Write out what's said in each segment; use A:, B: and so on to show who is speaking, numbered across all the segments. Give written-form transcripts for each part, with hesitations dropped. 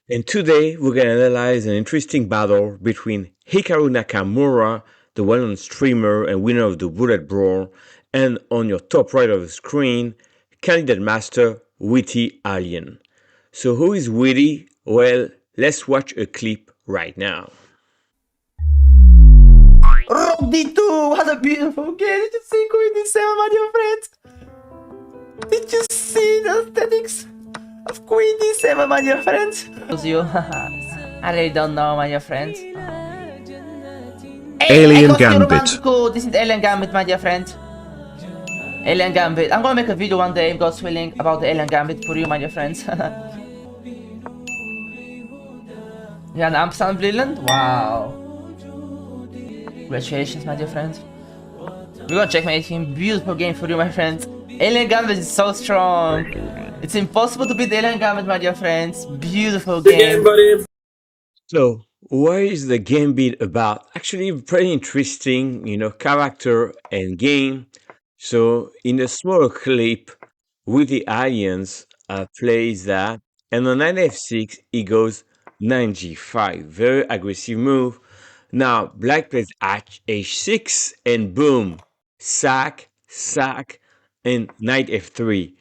A: And today we're going to analyze an interesting battle between Hikaru Nakamura, the well-known streamer and winner of the Bullet Brawl, and on your top right of the screen, candidate master Witty Alien. So who is Witty? Well, let's watch a clip right now.
B: Roddy 2, what a beautiful game! Did you see Queen 7, my dear friends? Did you see the aesthetics of Queen 7, my dear friends? You, I really don't know, my dear friends.
C: Alien Gambit.
B: This is Alien Gambit, my dear friends. Alien Gambit. I'm gonna make a video one day, God's willing, about the Alien Gambit for you, my dear friends. Yeah, an Amsterdam Brilliant? Wow. Congratulations, my dear friends. We're gonna checkmate him. Beautiful game for you, my friends. Alien Gambit is so strong. It's impossible to beat Alien Gambit, my dear friends. Beautiful game.
A: So, what is the Gambit about? Actually, pretty interesting, character and game. So, in a small clip, Witty Aliens plays that, and on knight f6, he goes 9g5. Very aggressive move. Now, black plays h6, and boom, sack, and knight f3.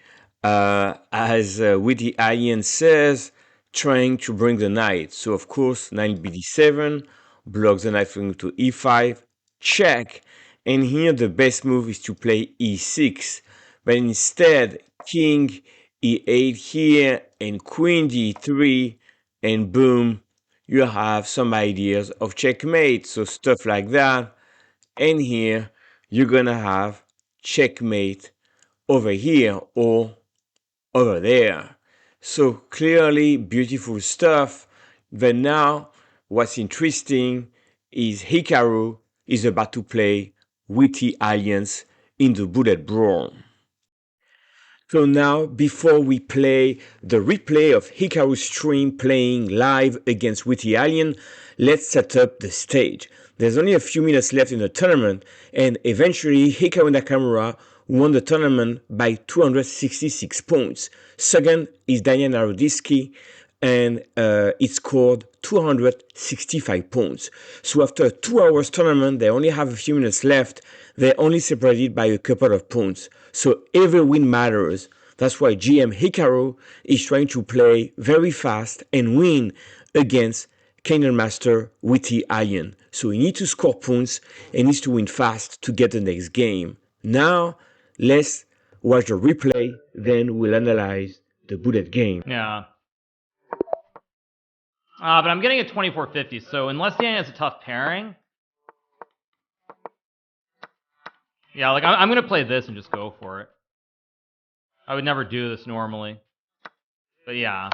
A: As Witty Alien says, trying to bring the knight. So, of course, knight bd7, blocks the knight from to e5, check. And here the best move is to play e6. But instead, king e8 here and queen d3, and boom, you have some ideas of checkmate. So stuff like that. And here, you're gonna have checkmate over here or over there. So clearly beautiful stuff. But now what's interesting is Hikaru is about to play Witty Aliens in the Bullet Brawl. So now, before we play the replay of Hikaru's stream playing live against Witty Alien, let's set up the stage. There's only a few minutes left in the tournament, and eventually Hikaru Nakamura won the tournament by 266 points. Second is Daniel Naroditsky, and it scored 265 points. So after a 2 hours tournament, they only have a few minutes left. They're only separated by a couple of points. So every win matters. That's why GM Hikaru is trying to play very fast and win against Canyon Master Witty Alien. So he needs to score points and needs to win fast to get the next game. Now, let's watch the replay, then we'll analyze the bullet game.
D: Yeah. But I'm getting a 2450, so unless Danny has a tough pairing... Yeah, like, I'm going to play this and just go for it. I would never do this normally. But yeah.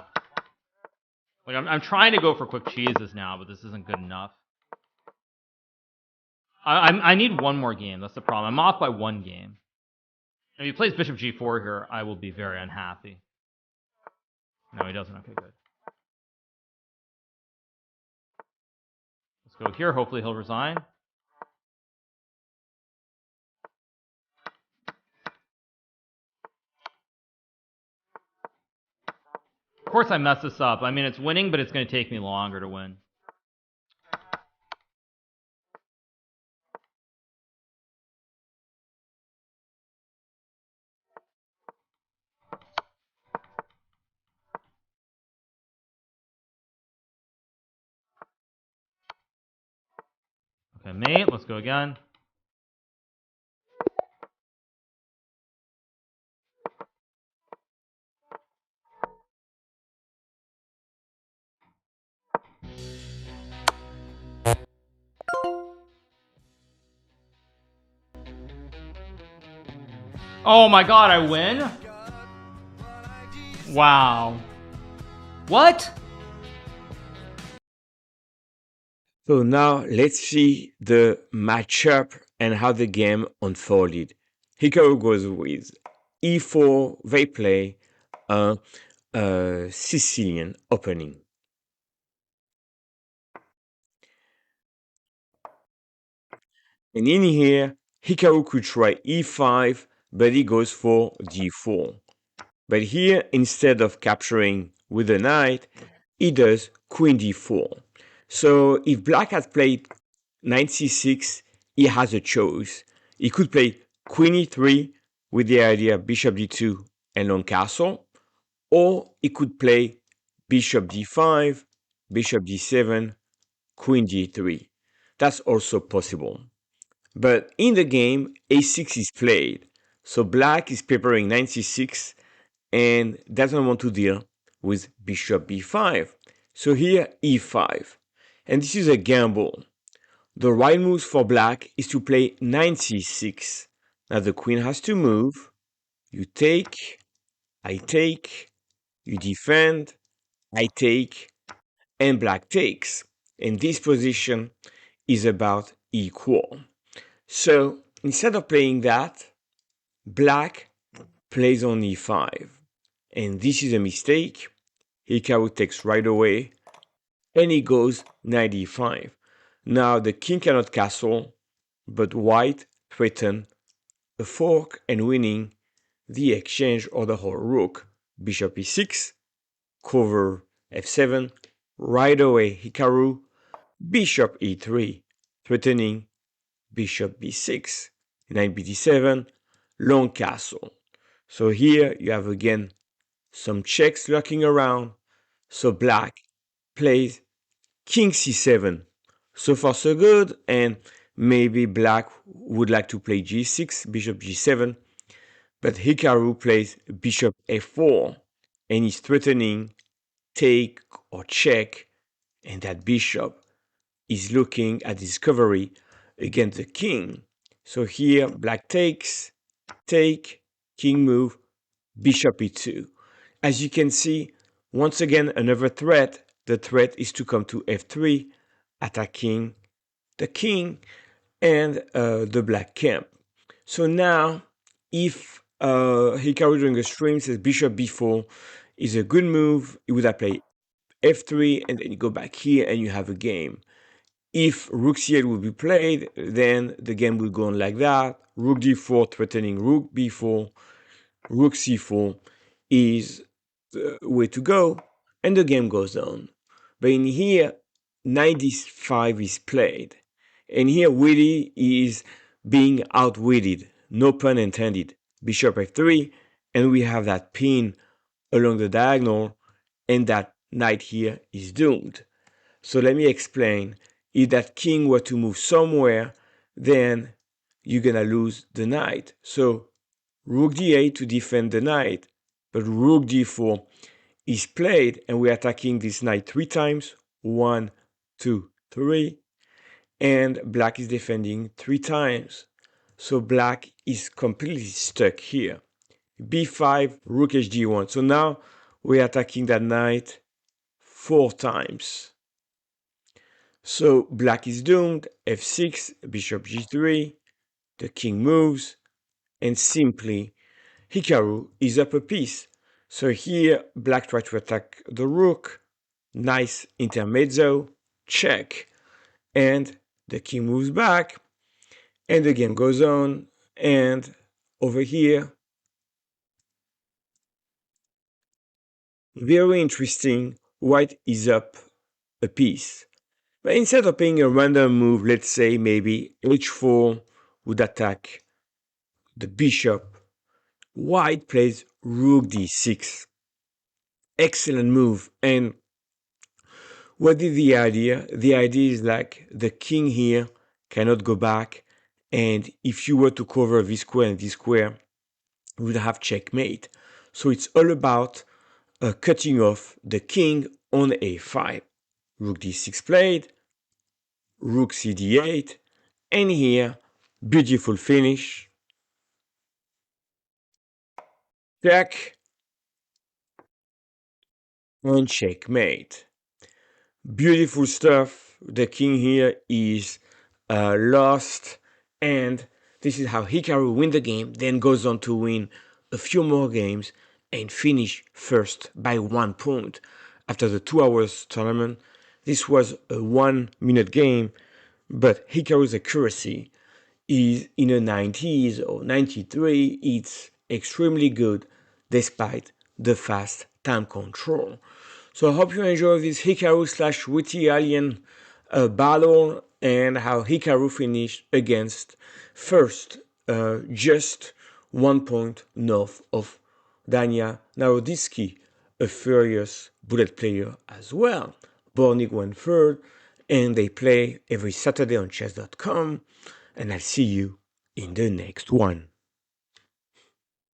D: Like, I'm trying to go for quick cheeses now, but this isn't good enough. I need one more game, that's the problem. I'm off by one game. If he plays bishop g4 here, I will be very unhappy. No, he doesn't. Okay, good. Let's go here. Hopefully he'll resign. Of course I messed this up. I mean, it's winning, but it's going to take me longer to win. Okay, mate. Let's go again. Oh my god, I win? Wow. What?
A: So now let's see the matchup and how the game unfolded. Hikaru goes with e4, they play a Sicilian opening. And in here, Hikaru could try e5, but he goes for d4. But here, instead of capturing with the knight, he does queen d4. So if black had played knight c6, he has a choice. He could play queen e3 with the idea bishop d2 and long castle, or he could play bishop d5, bishop d7, queen d3. That's also possible. But in the game, a6 is played, so black is preparing knight c6 and doesn't want to deal with bishop b5. So here e5. And this is a gamble. The right move for black is to play knight c6. Now the queen has to move. You take, I take, you defend, I take, and black takes. And this position is about equal. So instead of playing that, black plays on e5. And this is a mistake. Hikaru takes right away, and he goes knight e5. Now the king cannot castle, but white threaten a fork and winning the exchange or the whole rook. Bishop e6, cover f7, right away Hikaru, bishop e3, threatening bishop b6, knight bd7, long castle. So here you have again some checks lurking around. So black plays king c7. So far so good, and maybe black would like to play g6, bishop g7, but Hikaru plays bishop f4 and is threatening take or check, and that bishop is looking at discovery against the king. So here black takes, take, king move, bishop e2. As you can see, once again another threat. The threat is to come to f3, attacking the king and the black camp. So now, if Hikaru during the stream says bishop b4 is a good move, he would have played f3 and then you go back here and you have a game. If rook c8 will be played, then the game will go on like that. Rook d4 threatening rook b4, rook c4 is the way to go, and the game goes on. But in here, knight d5 is played, and here Witty is being outwitted, no pun intended. Bishop f3, and we have that pin along the diagonal, and that knight here is doomed. So let me explain. If that king were to move somewhere, then you're gonna lose the knight. So rook d8 to defend the knight, but rook d4 is played, and we're attacking this knight 3 times. 1, 2, 3. And black is defending 3 times. So black is completely stuck here. b5, rook hg1. So now we're attacking that knight 4 times. So black is doomed. f6, bishop g3. The king moves, and simply Hikaru is up a piece. So here black tries to attack the rook. Nice intermezzo, check, and the king moves back, and the game goes on. And over here, very interesting, white is up a piece. But instead of playing a random move, let's say maybe h4 would attack the bishop, white plays rook d6. Excellent move. And what is the idea? The idea is like the king here cannot go back, and if you were to cover this square and this square, you would have checkmate. So it's all about cutting off the king on a5. Rook d6 played, rook c d8, and here, beautiful finish. Check, and checkmate. Beautiful stuff. The king here is lost, and this is how Hikaru win the game, then goes on to win a few more games and finish first by 1 point. After the 2 hours tournament, this was a 1 minute game, but Hikaru's accuracy is in the 90s or 93. It's extremely good despite the fast time control. So I hope you enjoy this Hikaru slash Witty Alien battle and how Hikaru finished against first just 1 point north of Dania Naroditsky, a furious bullet player as well. Bornik went third, and they play every Saturday on chess.com, and I'll see you in the next one.